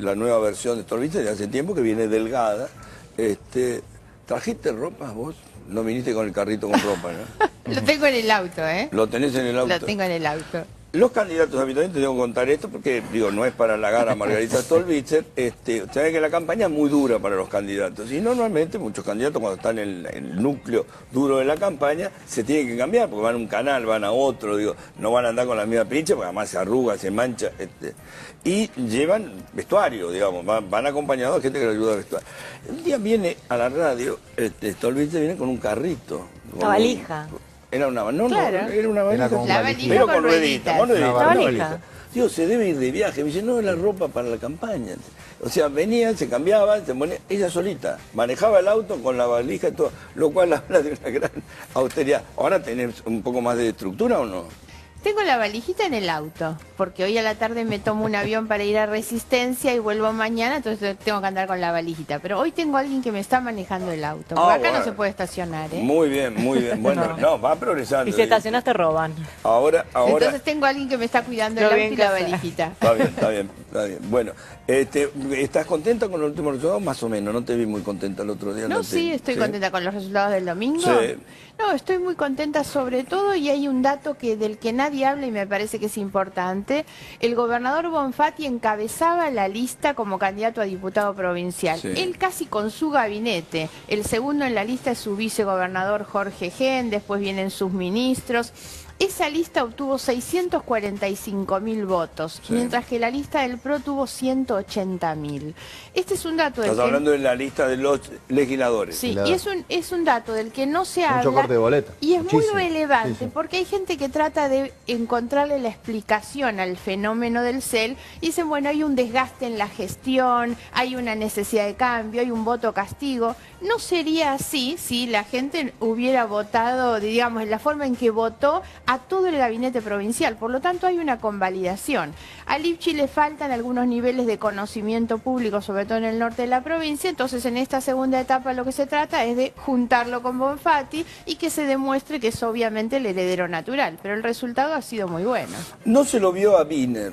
la nueva versión de Stolbizer de hace tiempo, que viene delgada. ¿Trajiste ropa vos? No viniste con el carrito con ropa, ¿no? Lo tengo en el auto, ¿eh? ¿Lo tenés en el auto? Lo tengo en el auto. Los candidatos habitualmente, tengo que contar esto porque, digo, no es para halagar a Margarita Stolbizer, sabe que la campaña es muy dura para los candidatos y normalmente muchos candidatos cuando están en el núcleo duro de la campaña se tienen que cambiar porque van a un canal, van a otro, digo, no van a andar con la misma pincha porque además se arruga, se mancha, y llevan vestuario, digamos, van acompañados de gente que les ayuda a vestuario. Un día viene a la radio, Stolbizer viene con un carrito. Una valija. Era una, Claro. era una valija. La valija pero con rueditas. Una valija. Digo, se debe ir de viaje. Me dice, no, es la ropa para la campaña. O sea, venían, se cambiaban, se ponía, ella solita. Manejaba el auto con la valija y todo, lo cual habla de una gran austeridad. ¿Ahora tenés un poco más de estructura o no? Tengo la valijita en el auto, porque hoy a la tarde me tomo un avión para ir a Resistencia y vuelvo mañana, entonces tengo que andar con la valijita. Pero hoy tengo a alguien que me está manejando el auto. Por acá bueno. no se puede estacionar, ¿eh? Muy bien, muy bien. Bueno, no, va progresando. Y si estacionas te roban. Ahora... Entonces tengo a alguien que me está cuidando el auto y la valijita. Está bien, está bien, está bien. Bueno, ¿estás contenta con los últimos resultados? Más o menos, no te vi muy contenta el otro día. No, sí, estoy contenta con los resultados del domingo. Sí. No, estoy muy contenta sobre todo y hay un dato del que nadie habla y me parece que es importante. El gobernador Bonfatti encabezaba la lista como candidato a diputado provincial. Sí. Él casi con su gabinete. El segundo en la lista es su vicegobernador Jorge Gen, después vienen sus ministros. Esa lista obtuvo 645.000 votos, Sí. mientras que la lista del PRO tuvo 180.000. Este es un dato del Estás hablando de la lista de los legisladores. Sí, Claro. y es un dato del que no se Mucho habla corte de boleta. y es Muchísimo. muy relevante Sí, sí. porque hay gente que trata de encontrarle la explicación al fenómeno del CEL y dicen, bueno, hay un desgaste en la gestión, hay una necesidad de cambio, hay un voto castigo. No sería así si la gente hubiera votado, digamos, en la forma en que votó a todo el gabinete provincial. Por lo tanto, hay una convalidación. A Lifchi le faltan algunos niveles de conocimiento público, sobre todo en el norte de la provincia. Entonces, en esta segunda etapa lo que se trata es de juntarlo con Bonfatti y que se demuestre que es obviamente el heredero natural. Pero el resultado ha sido muy bueno. No se lo vio a Wiener.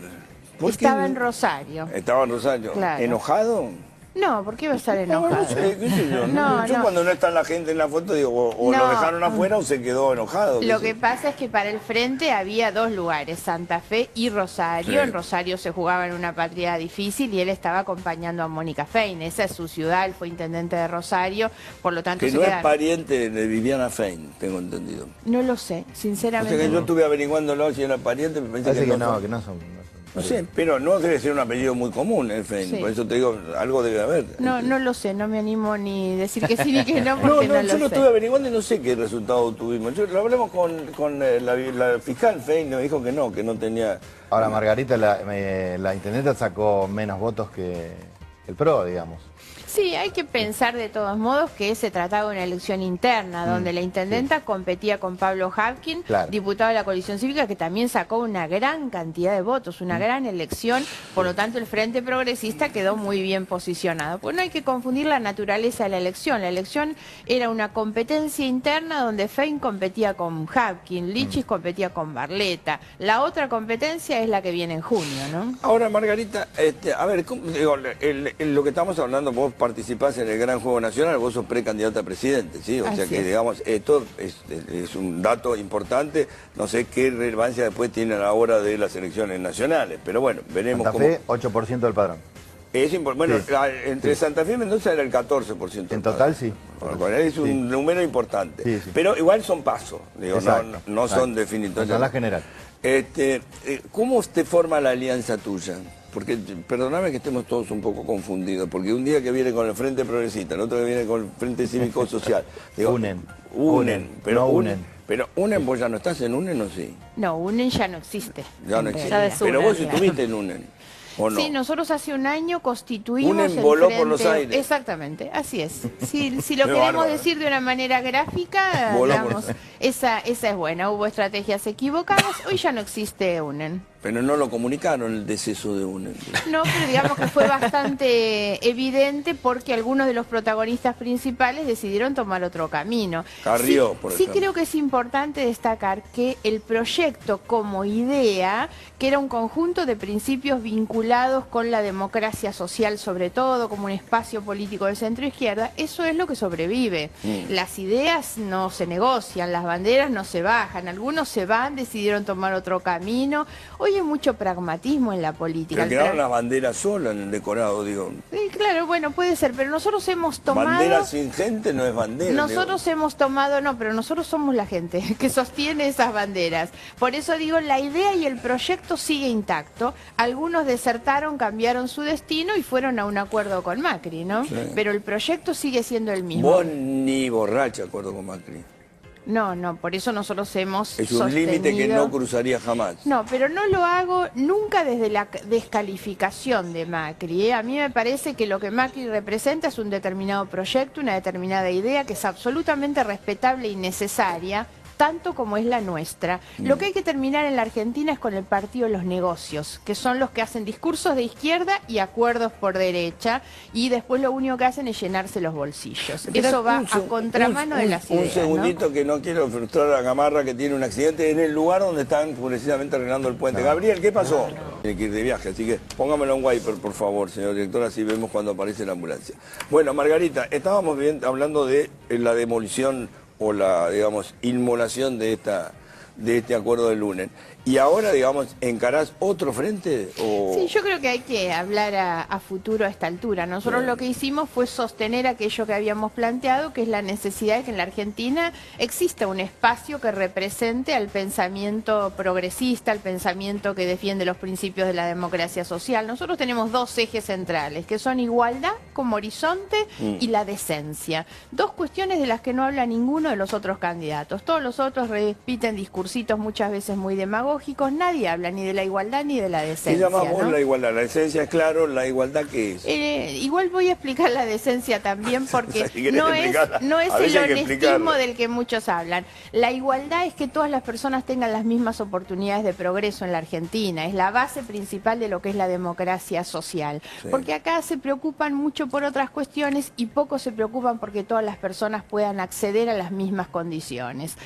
¿Por qué Estaba no? en Rosario. Estaba en Rosario. Claro. ¿Enojado? No, ¿por qué iba a estar No, enojado? no sé, qué sé yo. No, Yo no. cuando no está la gente en la foto digo, o No. lo dejaron afuera o se quedó enojado. Lo qué que sé. pasa es que para el frente había dos lugares, Santa Fe y Rosario. Sí. En Rosario se jugaba en una patria difícil y él estaba acompañando a Mónica Fein. Esa es su ciudad, él fue intendente de Rosario, por lo tanto Que se no es quedaron. pariente de Viviana Fein, tengo entendido. No lo sé, O sinceramente. sea que yo estuve averiguándolo si era pariente, me pensé Parece que que no. no, que no son. No sé, pero no debe ser un apellido muy común, el Fein. Sí. Por eso te digo, algo debe haber. No, no lo sé, no me animo ni decir que sí ni que no, No, porque no, no, yo lo lo sé. estuve averiguando y no sé qué resultado tuvimos. Yo lo hablamos con la fiscal Fein, me dijo que no tenía... Ahora, Margarita, la intendenta sacó menos votos que el PRO, digamos. Sí, hay que pensar de todos modos que se trataba de una elección interna, donde la intendenta competía con Pablo Hapkin, Claro. diputado de la coalición cívica, que también sacó una gran cantidad de votos, una gran elección, por lo tanto el Frente Progresista quedó muy bien posicionado. Pues no hay que confundir la naturaleza de la elección era una competencia interna donde Fein competía con Hapkin, Lichis competía con Barletta, la otra competencia es la que viene en junio, ¿no? Ahora, Margarita, a ver, digo, lo que estamos hablando, vos participás en el Gran Juego Nacional, vos sos precandidata a presidente, ¿sí? O sea Así que, es. digamos, esto es un dato importante, no sé qué relevancia después tiene a la hora de las elecciones nacionales, pero bueno, veremos Santa cómo... Fe, 8% del padrón. Bueno, Sí. entre Santa Fe y Mendoza era el 14%. En total, sí. Bueno, es un número importante, Sí, sí. pero igual son pasos, digo, Exacto, no son definitorios. Son la general. ¿Cómo te forma la alianza tuya? Porque, perdóname que estemos todos un poco confundidos, porque un día que viene con el Frente Progresista, el otro que viene con el Frente Cívico Social. Digo, Unen. Pero No unen. unen. Pero unen, vos ya no estás en UNEN, ¿o sí? No, UNEN ya no existe. Ya no en existe. Ya realidad. desunen, Pero vos ya. estuviste en UNEN, ¿o no? Sí, nosotros hace un año constituimos UNEN el voló frente... por los aires. Exactamente, así es. Si lo Qué queremos bárbaro. decir de una manera gráfica, Voló por digamos, los esa es buena. Hubo estrategias equivocadas, hoy ya no existe UNEN. Pero no lo comunicaron el deceso de uno. No, pero digamos que fue bastante evidente porque algunos de los protagonistas principales decidieron tomar otro camino. Carrió, sí, por sí ejemplo. creo que es importante destacar que el proyecto como idea, que era un conjunto de principios vinculados con la democracia social sobre todo, como un espacio político de centro-izquierda, eso es lo que sobrevive. Las ideas no se negocian, las banderas no se bajan, algunos se van, decidieron tomar otro camino. Hoy hay mucho pragmatismo en la política. Pero quedaron las banderas solas en el decorado, digo. Sí, claro, bueno, puede ser, pero nosotros hemos tomado... Bandera sin gente no es bandera. Nosotros hemos tomado, no, pero nosotros somos la gente que sostiene esas banderas. Por eso digo, la idea y el proyecto sigue intacto. Algunos desertaron, cambiaron su destino y fueron a un acuerdo con Macri, ¿no? Sí. Pero el proyecto sigue siendo el mismo. Vos ni borracha, acuerdo con Macri. No, por eso nosotros hemos Es un límite que sostenido- no cruzaría jamás. No, pero no lo hago nunca desde la descalificación de Macri, ¿eh? A mí me parece que lo que Macri representa es un determinado proyecto, una determinada idea que es absolutamente respetable y necesaria, tanto como es la nuestra. Lo que hay que terminar en la Argentina es con el partido de los negocios, que son los que hacen discursos de izquierda y acuerdos por derecha, y después lo único que hacen es llenarse los bolsillos. Esperá, Eso va un a contramano de las ideas, Un segundito, que no quiero frustrar a Gamarra, que tiene un accidente en el lugar donde están precisamente arreglando el puente. Gabriel, ¿qué pasó? Tiene que ir de viaje, así que póngamelo en wiper, por favor, señor director, así vemos cuando aparece la ambulancia. Bueno, Margarita, estábamos hablando de la demolición o la, digamos, inmolación de este acuerdo del lunes. ¿Y ahora, digamos, encarás otro frente? O... Sí, yo creo que hay que hablar a futuro a esta altura. Nosotros Bien. lo que hicimos fue sostener aquello que habíamos planteado, que es la necesidad de que en la Argentina exista un espacio que represente al pensamiento progresista, al pensamiento que defiende los principios de la democracia social. Nosotros tenemos dos ejes centrales, que son igualdad como horizonte y la decencia. Dos cuestiones de las que no habla ninguno de los otros candidatos. Todos los otros repiten discursitos muchas veces muy demagógicos. Nadie habla ni de la igualdad ni de la ¿Qué decencia, llamamos ¿no? la igualdad? La esencia es claro, ¿la igualdad qué es? Igual voy a explicar la decencia también porque Si querés no es explicarla, el a veces hay que honestismo explicarla. del que muchos hablan. La igualdad es que todas las personas tengan las mismas oportunidades de progreso en la Argentina. Es la base principal de lo que es la democracia social. Sí. Porque acá se preocupan mucho por otras cuestiones y poco se preocupan porque todas las personas puedan acceder a las mismas condiciones.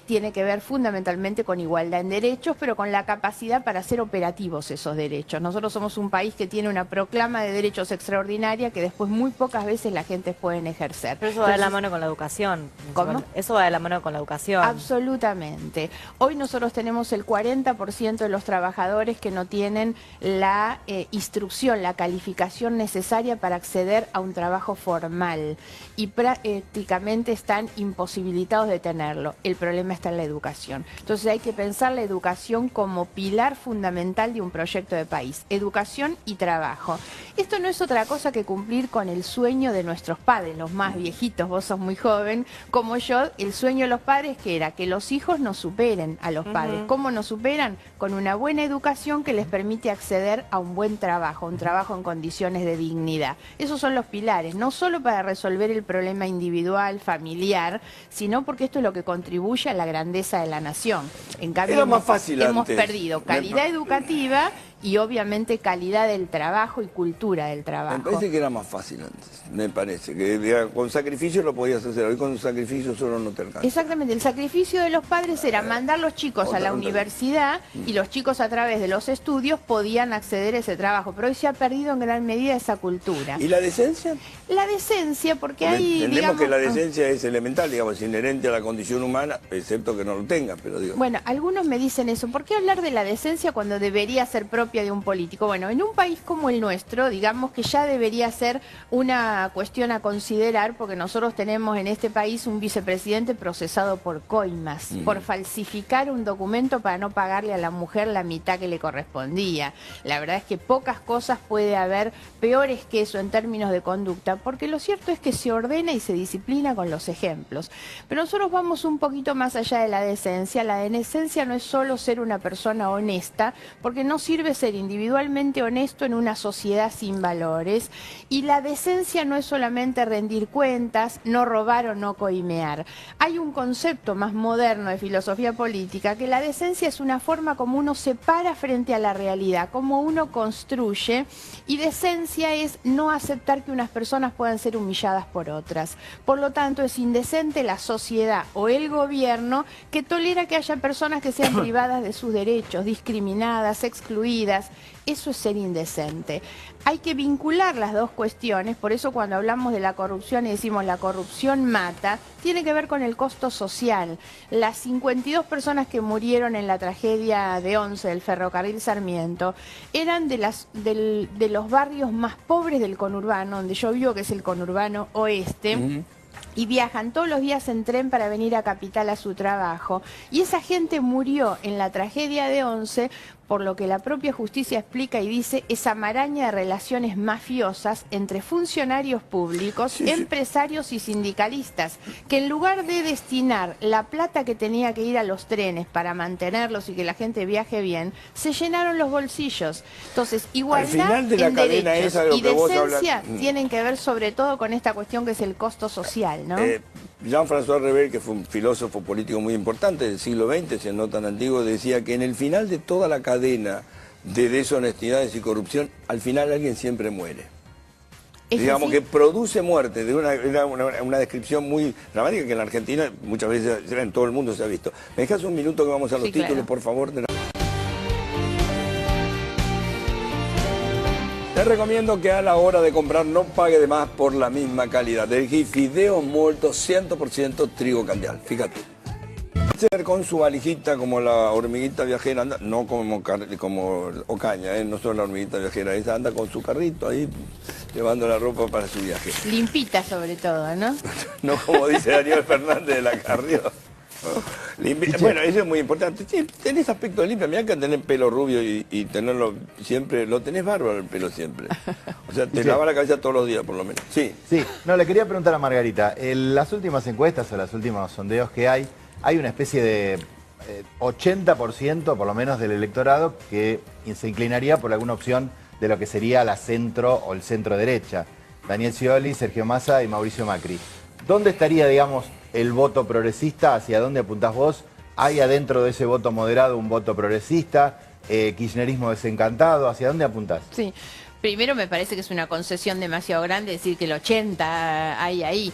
Tiene que ver fundamentalmente con igualdad en derechos, pero con la capacidad para hacer operativos esos derechos. Nosotros somos un país que tiene una proclama de derechos extraordinaria que después muy pocas veces la gente puede ejercer. Pero eso va de la Entonces, mano con la educación. ¿Cómo? Eso va de la mano con la educación. absolutamente. Hoy nosotros tenemos el 40% de los trabajadores que no tienen la instrucción, la calificación necesaria para acceder a un trabajo formal y prácticamente están imposibilitados de tenerlo. El problema está en la educación. Entonces hay que pensar la educación como pilar fundamental de un proyecto de país. Educación y trabajo. Esto no es otra cosa que cumplir con el sueño de nuestros padres, los más viejitos, vos sos muy joven, como yo, el sueño de los padres que era que los hijos nos superen a los padres. ¿Cómo nos superan? Con una buena educación que les permite acceder a un buen trabajo, un trabajo en condiciones de dignidad. Esos son los pilares, no solo para resolver el problema individual, familiar, sino porque esto es lo que contribuye a la grandeza de la nación. En cambio, Era más fácil hemos antes. perdido calidad educativa y obviamente calidad del trabajo y cultura del Me trabajo. parece que era más fácil antes, me parece. Que con sacrificio lo podías hacer, hoy con sacrificio solo no te alcanza. Exactamente, el sacrificio de los padres era mandar los chicos a la universidad y los chicos a través de los estudios podían acceder a ese trabajo, pero hoy se ha perdido en gran medida esa cultura. ¿Y la decencia? La decencia, porque hay, Entendemos digamos... que la decencia es elemental, digamos, es inherente a la condición humana, excepto que no lo tenga, pero digo... Bueno, algunos me dicen eso. ¿Por qué hablar de la decencia cuando debería ser propia de un político? Bueno, en un país como el nuestro, digamos que ya debería ser una cuestión a considerar, porque nosotros tenemos en este país un vicepresidente procesado por coimas, por falsificar un documento para no pagarle a la mujer la mitad que le correspondía. La verdad es que pocas cosas puede haber peores que eso en términos de conducta, porque lo cierto es que se ordena y se disciplina con los ejemplos. Pero nosotros vamos un poquito más allá de la decencia. La decencia no es solo ser una persona honesta, porque no sirve es ser individualmente honesto en una sociedad sin valores. Y la decencia no es solamente rendir cuentas, no robar o no coimear. Hay un concepto más moderno de filosofía política, que la decencia es una forma como uno se para frente a la realidad, como uno construye, y decencia es no aceptar que unas personas puedan ser humilladas por otras. Por lo tanto, es indecente la sociedad o el gobierno que tolera que haya personas que sean privadas de sus derechos, discriminadas, excluidas. Eso es ser indecente. Hay que vincular las dos cuestiones, por eso cuando hablamos de la corrupción y decimos la corrupción mata, tiene que ver con el costo social. Las 52 personas que murieron en la tragedia de Once del ferrocarril Sarmiento eran de los barrios más pobres del conurbano, donde yo vivo, que es el conurbano oeste. Y viajan todos los días en tren para venir a Capital a su trabajo. Y esa gente murió en la tragedia de Once, por lo que la propia justicia explica y dice, esa maraña de relaciones mafiosas entre funcionarios públicos, empresarios y sindicalistas, que en lugar de destinar la plata que tenía que ir a los trenes para mantenerlos y que la gente viaje bien, se llenaron los bolsillos. Entonces, igualdad al final de la en cadena derechos esa de lo y que vos decencia hablas, tienen que ver sobre todo con esta cuestión que es el costo social, ¿no? Jean-François Revel, que fue un filósofo político muy importante del siglo XX, si no tan antiguo, decía que en el final de toda la cadena de deshonestidades y corrupción, al final alguien siempre muere. Digamos que produce muerte, era una descripción muy dramática que en la Argentina muchas veces en todo el mundo se ha visto. ¿Me dejas un minuto que vamos a los títulos, por favor? Te recomiendo que a la hora de comprar no pague de más por la misma calidad. Elegí fideos muertos 100% trigo candial, fíjate. Con su valijita como la hormiguita viajera, anda, no como Ocaña, no solo la hormiguita viajera, esa anda con su carrito ahí llevando la ropa para su viaje. Limpita sobre todo, ¿no? No como dice Daniel Fernández de la Carrió. Bueno, eso es muy importante. Sí, tenés aspecto de limpia, mirá que tener pelo rubio y tenerlo siempre, lo tenés bárbaro el pelo siempre. O sea, te lavas la cabeza todos los días por lo menos. Sí. Sí, no, le quería preguntar a Margarita, en las últimas encuestas o los últimos sondeos que hay una especie de 80% por lo menos del electorado que se inclinaría por alguna opción de lo que sería la centro o el centro derecha. Daniel Scioli, Sergio Massa y Mauricio Macri. ¿Dónde estaría, digamos, el voto progresista? ¿Hacia dónde apuntás vos? ¿Hay adentro de ese voto moderado un voto progresista? ¿Kirchnerismo desencantado? ¿Hacia dónde apuntás? Sí. Primero me parece que es una concesión demasiado grande decir que el 80 hay ahí.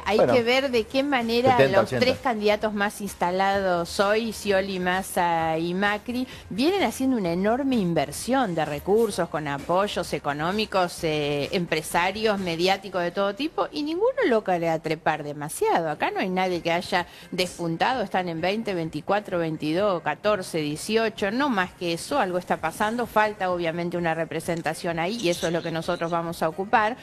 Hay que ver de qué manera 70, los 80. tres candidatos más instalados hoy, Scioli, Massa y Macri, vienen haciendo una enorme inversión de recursos con apoyos económicos, empresarios, mediáticos de todo tipo, y ninguno logra trepar demasiado. Acá no hay nadie que haya despuntado, están en 20, 24, 22, 14, 18, no más que eso, algo está pasando, falta obviamente una representación ahí y eso es lo que nosotros vamos a ocupar.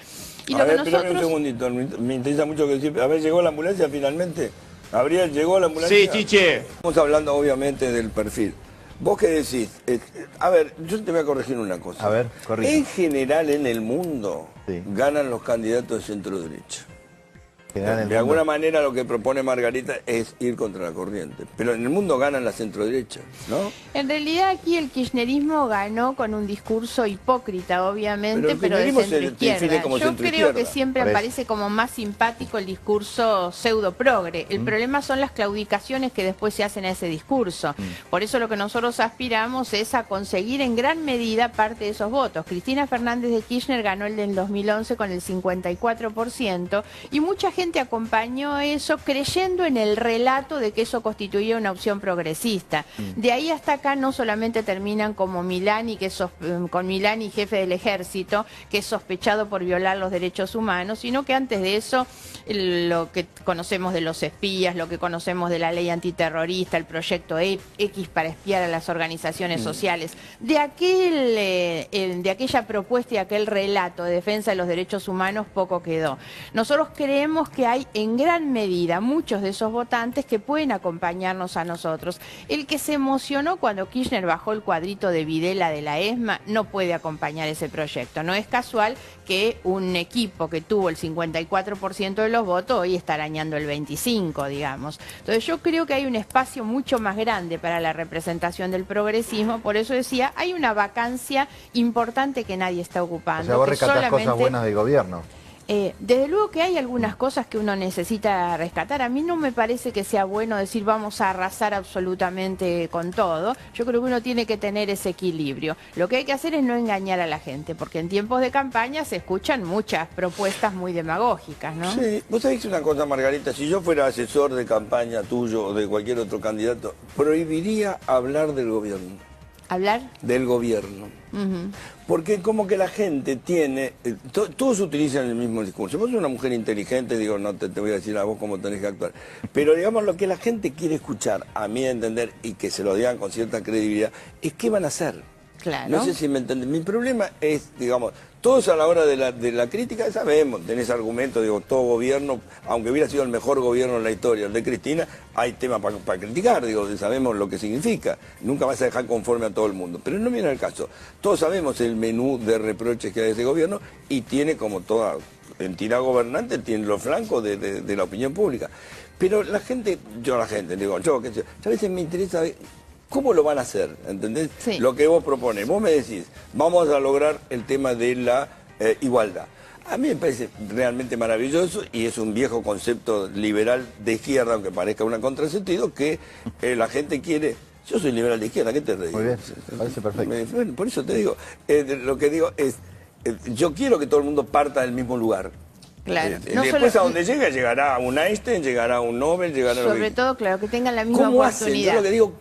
Y a ver, espérame un segundito, me interesa mucho que decir, a ver, ¿llegó la ambulancia finalmente? Gabriel, ¿llegó la ambulancia? Sí, Chiche. Estamos hablando obviamente del perfil. ¿Vos qué decís? A ver, yo te voy a corregir una cosa. A ver, corrige. En general en el mundo Sí. ganan los candidatos de centro derecha. General en el De mundo. alguna manera lo que propone Margarita es ir contra la corriente. Pero en el mundo ganan la centroderecha, ¿no? En realidad aquí el kirchnerismo ganó con un discurso hipócrita, obviamente, Pero pero el de kirchnerismo se define centroizquierda. como Yo creo centroizquierda. que siempre Por eso. aparece como más simpático el discurso pseudo-progre. El problema son las claudicaciones que después se hacen a ese discurso. Por eso lo que nosotros aspiramos es a conseguir en gran medida parte de esos votos. Cristina Fernández de Kirchner ganó el del 2011 con el 54% y mucha gente acompañó eso creyendo en el relato de que eso constituía una opción progresista. De ahí hasta acá no solamente terminan como Milani, con Milani, jefe del ejército, que es sospechado por violar los derechos humanos, sino que antes de eso lo que conocemos de los espías, lo que conocemos de la ley antiterrorista, el proyecto X para espiar a las organizaciones sociales, de aquella propuesta y aquel relato de defensa de los derechos humanos poco quedó. Nosotros creemos que hay en gran medida muchos de esos votantes que pueden acompañarnos a nosotros. El que se emocionó cuando Kirchner bajó el cuadrito de Videla de la ESMA no puede acompañar ese proyecto. No es casual que un equipo que tuvo el 54% de los votos hoy está arañando el 25%, digamos. Entonces yo creo que hay un espacio mucho más grande para la representación del progresismo, por eso decía, hay una vacancia importante que nadie está ocupando. O sea, vos que rescatás solamente... cosas buenas del gobierno. Desde luego que hay algunas cosas que uno necesita rescatar. A mí no me parece que sea bueno decir vamos a arrasar absolutamente con todo. Yo creo que uno tiene que tener ese equilibrio. Lo que hay que hacer es no engañar a la gente, porque en tiempos de campaña se escuchan muchas propuestas muy demagógicas, ¿no? Sí, vos sabés una cosa, Margarita, si yo fuera asesor de campaña tuyo o de cualquier otro candidato, prohibiría hablar del gobierno. ¿Hablar? Del gobierno. Porque como que la gente tiene, todos utilizan el mismo discurso. Vos sos una mujer inteligente, digo, no te voy a decir a vos cómo tenés que actuar. Pero digamos, lo que la gente quiere escuchar, a mí entender, y que se lo digan con cierta credibilidad, es qué van a hacer. Claro. No sé si me entendés. Mi problema es, digamos, todos a la hora de la crítica sabemos, tenés argumentos, digo, todo gobierno, aunque hubiera sido el mejor gobierno en la historia, el de Cristina, hay temas para criticar, digo, sabemos lo que significa. Nunca vas a dejar conforme a todo el mundo. Pero no viene al caso. Todos sabemos el menú de reproches que hay de ese gobierno y tiene, como toda entidad gobernante, tiene los flancos de la opinión pública. Pero la gente, digo, yo, que sé, a veces me interesa ver cómo lo van a hacer, ¿entendés? Sí. Lo que vos propones. Vos me decís, vamos a lograr el tema de la igualdad. A mí me parece realmente maravilloso y es un viejo concepto liberal de izquierda, aunque parezca un contrasentido, que la gente quiere. Yo soy liberal de izquierda, ¿qué te reís? Muy bien, parece perfecto. Bueno, por eso te digo, lo que digo es, yo quiero que todo el mundo parta del mismo lugar. Claro. Después a donde llegue, llegará un Einstein, llegará un Nobel, llegará... Sobre todo, claro, que tengan la misma ¿Cómo hacen? oportunidad. Yo lo que digo,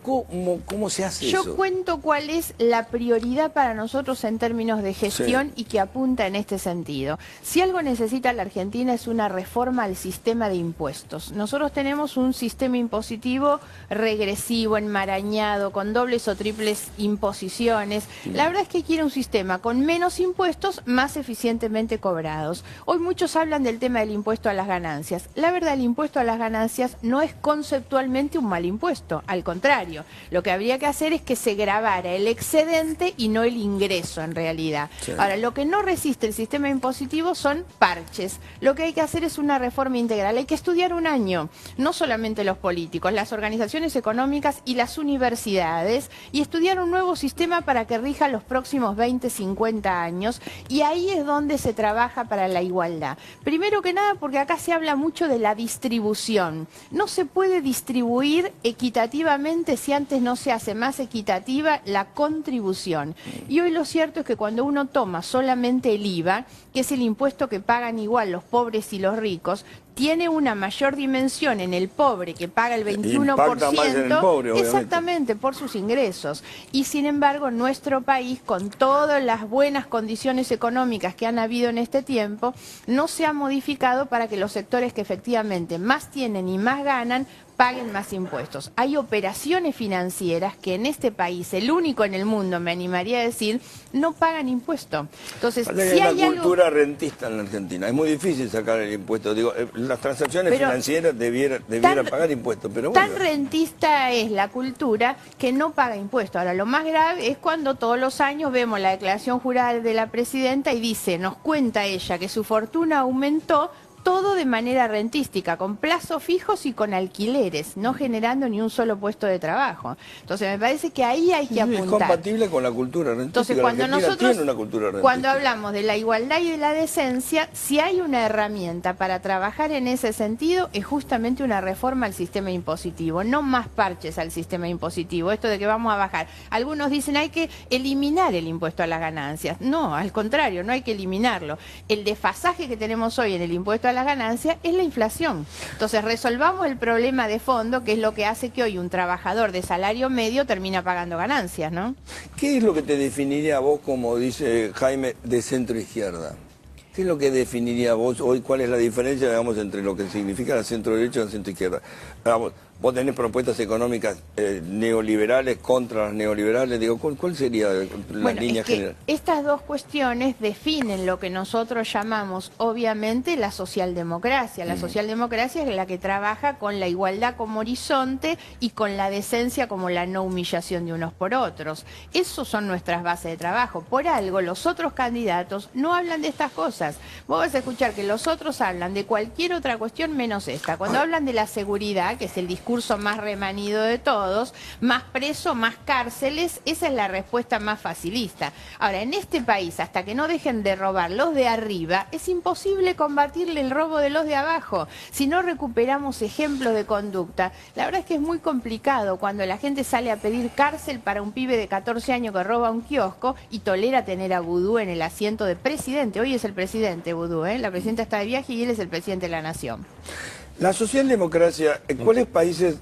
¿cómo se hace eso? Yo cuento cuál es la prioridad para nosotros en términos de gestión y que apunta en este sentido. Si algo necesita la Argentina es una reforma al sistema de impuestos. Nosotros tenemos un sistema impositivo regresivo, enmarañado, con dobles o triples imposiciones. La verdad es que quiere un sistema con menos impuestos, más eficientemente cobrados. Hoy muchos hablan del tema del impuesto a las ganancias. La verdad, el impuesto a las ganancias no es conceptualmente un mal impuesto, al contrario. Lo que habría que hacer es que se gravara el excedente y no el ingreso en realidad. Sí. Ahora, lo que no resiste el sistema impositivo son parches. Lo que hay que hacer es una reforma integral. Hay que estudiar un año, no solamente los políticos, las organizaciones económicas y las universidades, y estudiar un nuevo sistema para que rija los próximos 20, 50 años, y ahí es donde se trabaja para la igualdad. Primero que nada, porque acá se habla mucho de la distribución. No se puede distribuir equitativamente si antes no se hace más equitativa la contribución. Y hoy lo cierto es que cuando uno toma solamente el IVA, que es el impuesto que pagan igual los pobres y los ricos, tiene una mayor dimensión en el pobre que paga el 21%, impacta más en el pobre, exactamente, por sus ingresos. Y sin embargo, nuestro país, con todas las buenas condiciones económicas que han habido en este tiempo, no se ha modificado para que los sectores que efectivamente más tienen y más ganan paguen más impuestos. Hay operaciones financieras que en este país, el único en el mundo, me animaría a decir, no pagan impuesto. Entonces, si hay una cultura rentista en la Argentina. Es muy difícil sacar el impuesto. Digo, las transacciones financieras debieran pagar impuestos. Pero bueno. Tan rentista es la cultura que no paga impuestos. Ahora, lo más grave es cuando todos los años vemos la declaración jurada de la presidenta y dice, nos cuenta ella que su fortuna aumentó, todo de manera rentística, con plazos fijos y con alquileres, no generando ni un solo puesto de trabajo. Entonces me parece que ahí hay que apuntar. Es compatible con la cultura rentística. Entonces cuando nosotros, tiene una cultura rentística. Cuando hablamos de la igualdad y de la decencia, si hay una herramienta para trabajar en ese sentido, es justamente una reforma al sistema impositivo, no más parches al sistema impositivo. Esto de que vamos a bajar. Algunos dicen hay que eliminar el impuesto a las ganancias. No, al contrario, no hay que eliminarlo. El desfasaje que tenemos hoy en el impuesto a las ganancias es la inflación. Entonces resolvamos el problema de fondo, que es lo que hace que hoy un trabajador de salario medio termina pagando ganancias, ¿no? ¿Qué es lo que te definiría a vos, como dice Jaime, de centro izquierda? ¿Qué es lo que definiría a vos hoy? ¿Cuál es la diferencia, digamos, entre lo que significa la centro derecha y la centro izquierda? Vamos, vos tenés propuestas económicas neoliberales contra las neoliberales, digo, ¿cuál sería la línea general? Estas dos cuestiones definen lo que nosotros llamamos, obviamente, la socialdemocracia. La socialdemocracia es la que trabaja con la igualdad como horizonte y con la decencia como la no humillación de unos por otros. Esos son nuestras bases de trabajo. Por algo, los otros candidatos no hablan de estas cosas. Vos vas a escuchar que los otros hablan de cualquier otra cuestión menos esta. Cuando hablan de la seguridad, que es el discurso más remanido de todos, más preso, más cárceles, esa es la respuesta más facilista. Ahora, en este país, hasta que no dejen de robar los de arriba, es imposible combatirle el robo de los de abajo. Si no recuperamos ejemplos de conducta, la verdad es que es muy complicado cuando la gente sale a pedir cárcel para un pibe de 14 años que roba un kiosco y tolera tener a Vudú en el asiento de presidente. Hoy es el presidente Vudú, ¿eh? La presidenta está de viaje y él es el presidente de la nación. La socialdemocracia, ¿cuáles países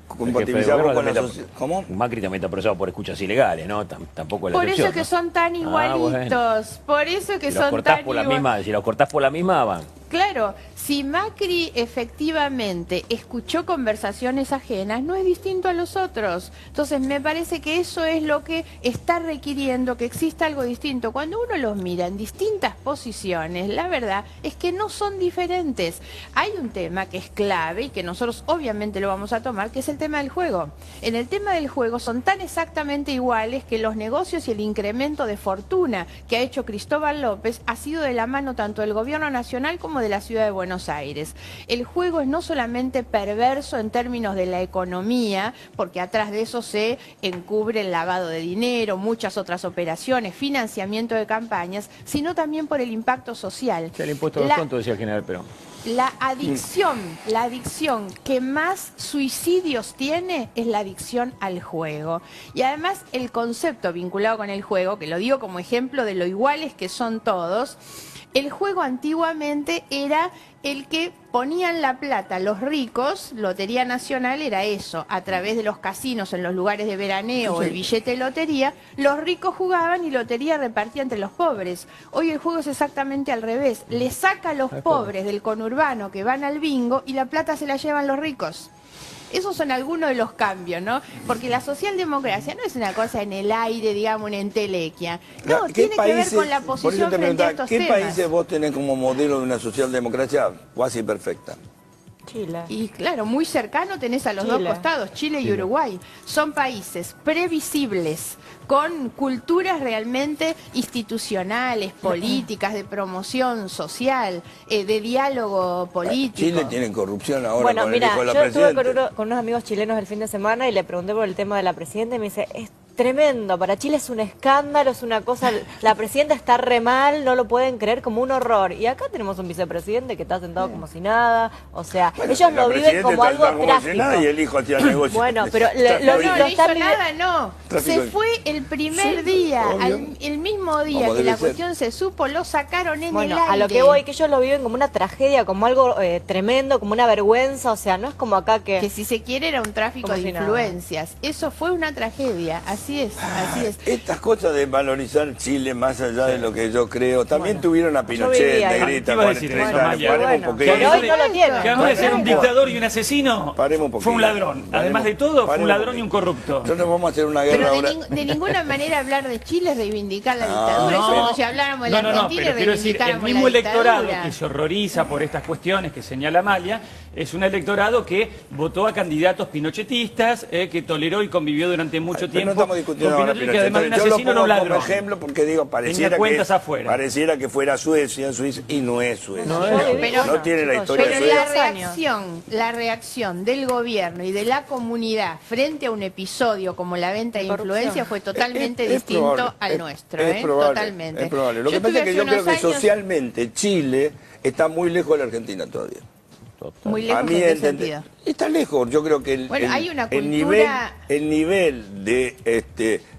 compatibilizamos con la sociedad? ¿Cómo? Macri también está procesado por escuchas ilegales, ¿no? Tampoco es la Por eso excepción, que ¿no? son tan igualitos, Bueno. por eso que Si los son cortás tan por la igualitos. misma, si los cortás por la misma, van. Claro, si Macri efectivamente escuchó conversaciones ajenas, no es distinto a los otros. Entonces me parece que eso es lo que está requiriendo que exista algo distinto. Cuando uno los mira en distintas posiciones, la verdad es que no son diferentes. Hay un tema que es clave y que nosotros obviamente lo vamos a tomar, que es el tema del juego. En el tema del juego son tan exactamente iguales que los negocios y el incremento de fortuna que ha hecho Cristóbal López ha sido de la mano tanto del gobierno nacional como de la ciudad de Buenos Aires. El juego es no solamente perverso en términos de la economía, porque atrás de eso se encubre el lavado de dinero, muchas otras operaciones, financiamiento de campañas, sino también por el impacto social. El impuesto a los tontos, decía el general Perón. La adicción que más suicidios tiene es la adicción al juego. Y además el concepto vinculado con el juego, que lo digo como ejemplo de lo iguales que son todos, el juego antiguamente era el que ponían la plata los ricos, Lotería Nacional era eso, a través de los casinos en los lugares de veraneo o el billete de lotería, los ricos jugaban y lotería repartía entre los pobres. Hoy el juego es exactamente al revés, le saca a los pobres del conurbano que van al bingo y la plata se la llevan los ricos. Esos son algunos de los cambios, ¿no? Porque la socialdemocracia no es una cosa en el aire, digamos, una entelequia. No, tiene que ver con la posición frente a estos ¿qué temas. países vos tenés como modelo de una socialdemocracia cuasi perfecta? Chile. Y claro, muy cercano tenés a los dos Chile. costados, Chile y Uruguay. Son países previsibles, con culturas realmente institucionales, políticas, de promoción social, de diálogo político. Chile tiene corrupción ahora Bueno, con mira, el hijo de la yo estuve presidenta. con unos amigos chilenos el fin de semana y le pregunté por el tema de la presidenta y me dice, es tremendo, para Chile es un escándalo, es una cosa, la presidenta está re mal, no lo pueden creer, como un horror. Y acá tenemos un vicepresidente que está sentado como si nada, o sea, Bueno, ellos la lo viven presidenta como está algo como si nada trágico. y el hijo hacía negocio. Bueno, pero No, lo no están hizo nada, no. Tráfico. Se fue el primer Sí, día, obvio. el mismo día Como que debe la ser. cuestión se supo, lo sacaron en Bueno, el aire. a lo que voy, que ellos lo viven como una tragedia, como algo tremendo, como una vergüenza, o sea, no es como acá Que si se quiere era un tráfico Como de si nada. influencias. Eso fue una tragedia, así es, así es. Estas cosas de valorizar Chile más allá de lo que yo creo, también tuvieron a yo Pinochet, vivía ahí. Negrita, ¿Qué iba a con decir 30 eso, años. Amalia? Paremos Bueno, un poquito. pero hoy no lo tienen. Que además de ser un Paremos. dictador y un asesino, Paremos un poquito. fue un ladrón. Además de todo, fue Paremos un ladrón poquito. y un corrupto. Nosotros vamos a hacer una guerra Pero ahora. de ninguna manera hablar de Chile es reivindicar la No, dictadura. Eso no. como si habláramos de la No, Argentina pero y quiero decir, el reivindicáramos mismo la electorado dictadura. que se horroriza por estas cuestiones que señala Amalia, es un electorado que votó a candidatos pinochetistas, que toleró y convivió durante mucho Pero tiempo no estamos discutiendo con ahora Pinochet, que además de un Pinochet. Yo lo asesino era pongo un ladrón. como ejemplo porque digo, Tenía cuentas afuera. pareciera que fuera Suecia, Suiza, y no es Suecia. No, Pero- no tiene la historia de Pero Suecia. la reacción del gobierno y de la comunidad frente a un episodio como la venta de Corrupción. influencia fue totalmente Es distinto probable, al nuestro. es probable, Totalmente. es probable. Lo que pasa estuve es que hace yo creo unos que años socialmente Chile está muy lejos de la Argentina todavía. muy A lejos mí en qué entender- sentido. está lejos. Yo creo que Bueno, hay una el cultura- nivel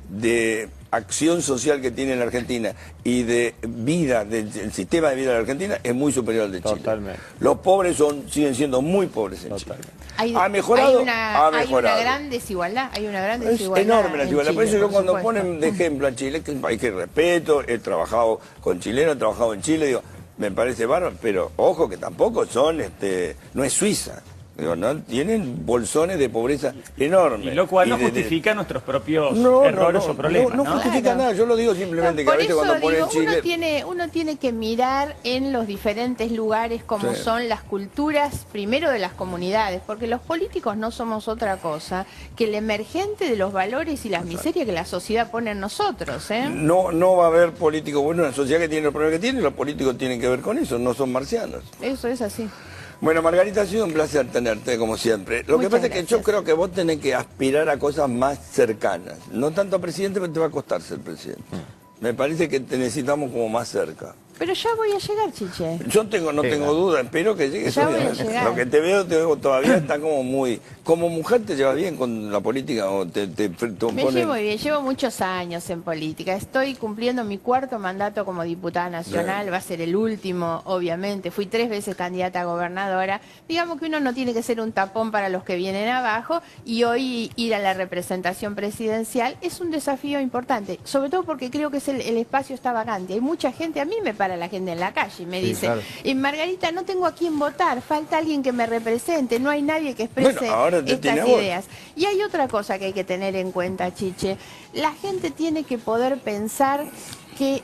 de acción social que tiene la Argentina y de vida, del sistema de vida de la Argentina es muy superior al de Chile. Totalmente. Los pobres siguen siendo muy pobres en Chile. ¿Ha Hay mejorado? una, Ha mejorado. Hay una gran desigualdad. Hay una gran Es desigualdad. enorme la en desigualdad. Por Chile, eso yo cuando supuesto. ponen de ejemplo a Chile, que es un país que respeto, he trabajado con chilenos, he trabajado en Chile, digo, me parece bárbaro, pero ojo que tampoco son, no es Suiza. Digo, ¿no? Tienen bolsones de pobreza enormes. Y lo cual no de- justifica nuestros propios No, errores no, o problemas, no ¿no? justifica nada, yo lo digo simplemente que a Por veces eso cuando ponen digo, Chile... uno tiene que mirar en los diferentes lugares cómo Sí. son las culturas, primero de las comunidades, porque los políticos no somos otra cosa que el emergente de los valores y las miserias que la sociedad pone en nosotros, ¿eh? No va a haber políticos buenos en la sociedad que tiene el problema que tiene, y los políticos tienen que ver con eso, no son marcianos. Eso es así. Bueno, Margarita, ha sido un placer tenerte, como siempre. Lo que Muchas pasa es que yo gracias. creo que vos tenés que aspirar a cosas más cercanas. No tanto a presidente, porque te va a costar ser presidente. Me parece que te necesitamos como más cerca. Pero ya voy a llegar, Chiche. Yo no tengo duda, espero que llegues. Ya voy a obviamente. llegar. Lo que te veo todavía está como muy... ¿Como mujer te llevas bien con la política o te Me ponen- llevo bien, llevo muchos años en política. Estoy cumpliendo mi 4º mandato como diputada nacional, Bien. va a ser el último, obviamente. Fui 3 veces candidata a gobernadora. Digamos que uno no tiene que ser un tapón para los que vienen abajo y hoy ir a la representación presidencial es un desafío importante, sobre todo porque creo que el espacio está vacante. Hay mucha gente, a mí me para la gente en la calle y me Sí, dice, claro. Margarita, no tengo a quién votar, falta alguien que me represente, no hay nadie que exprese Bueno, ahora te tiene estas a vos. ideas. Y hay otra cosa que hay que tener en cuenta, Chiche. La gente tiene que poder pensar que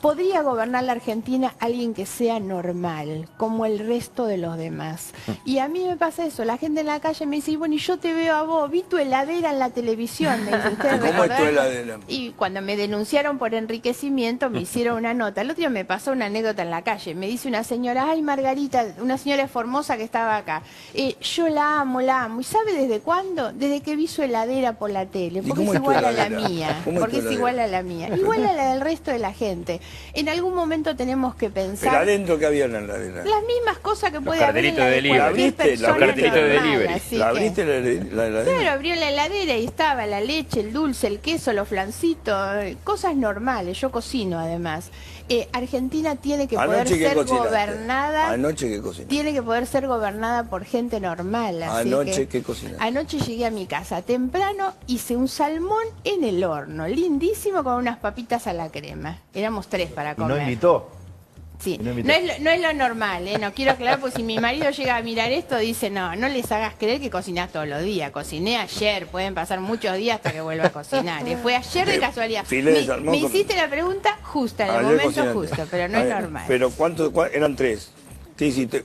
podría gobernar la Argentina alguien que sea normal, como el resto de los demás. Y a mí me pasa eso, la gente en la calle me dice, bueno, y yo te veo a vos, vi tu heladera en la televisión. Me dice, ¿ustedes ¿Cómo es tu recordarán? heladera? Y cuando me denunciaron por enriquecimiento, me hicieron una nota. El otro día me pasó una anécdota en la calle. Me dice una señora, ay, Margarita, una señora formosa que estaba acá. Yo la amo, la amo. ¿Y sabe desde cuándo? Desde que vi su heladera por la tele. ¿Y Porque cómo es es tu igual a la heladera? mía. ¿Cómo es Porque tu es igual heladera? a la mía. Igual a la del resto de la gente. En algún momento tenemos que Pero pensar adentro que había en la heladera. las mismas cosas que puede haber en cartelitos la de de delivery. cualquier ¿La viste? persona Los cartelitos de normal, delivery. así ¿La que- abriste la heladera? Claro, abrió la heladera y estaba la leche, el dulce, el queso, los flancitos, cosas normales. Yo cocino además. Argentina tiene que poder Anoche, ¿qué ser cocinaste? gobernada. Anoche, ¿qué cocinaste? Tiene que poder ser gobernada por gente normal. Así Anoche, que ¿qué cocinaste? Anoche llegué a mi casa temprano, hice un salmón en el horno, lindísimo, con unas papitas a la crema. Éramos 3 para Y comer. no invitó. Sí, Y no invitó. no es lo normal, no quiero aclarar, porque si mi marido llega a mirar esto, dice, no les hagas creer que cocinás todos los días. Cociné ayer, pueden pasar muchos días hasta que vuelva a cocinar. Fue ayer de casualidad. filé de salmón Me con- hiciste la pregunta justa, en el Ayer momento cocinaste. justo, pero no A es ver, normal. Pero eran 3. ¿Qué hiciste?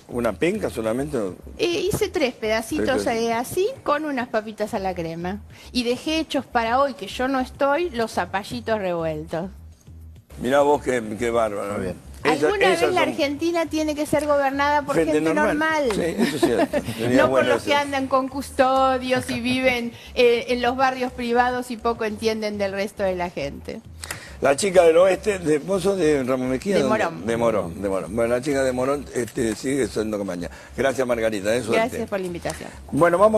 ¿Una penca solamente? Hice 3 pedacitos Tres así, con unas papitas a la crema. Y dejé hechos para hoy, que yo no estoy, los zapallitos revueltos. Mirá vos qué bárbaro. Muy bien. Alguna vez esas la son Argentina tiene que ser gobernada por gente normal. Sí, eso es cierto. Sería No por bueno los que eso. andan con custodios y viven en los barrios privados y poco entienden del resto de la gente. La chica del oeste, vos sos de Ramón Mejía. De ¿dónde? Morón. De Morón, de Morón. Bueno, la chica de Morón sigue siendo compañía. Gracias, Margarita. Suerte. Gracias por la invitación. Bueno, vamos con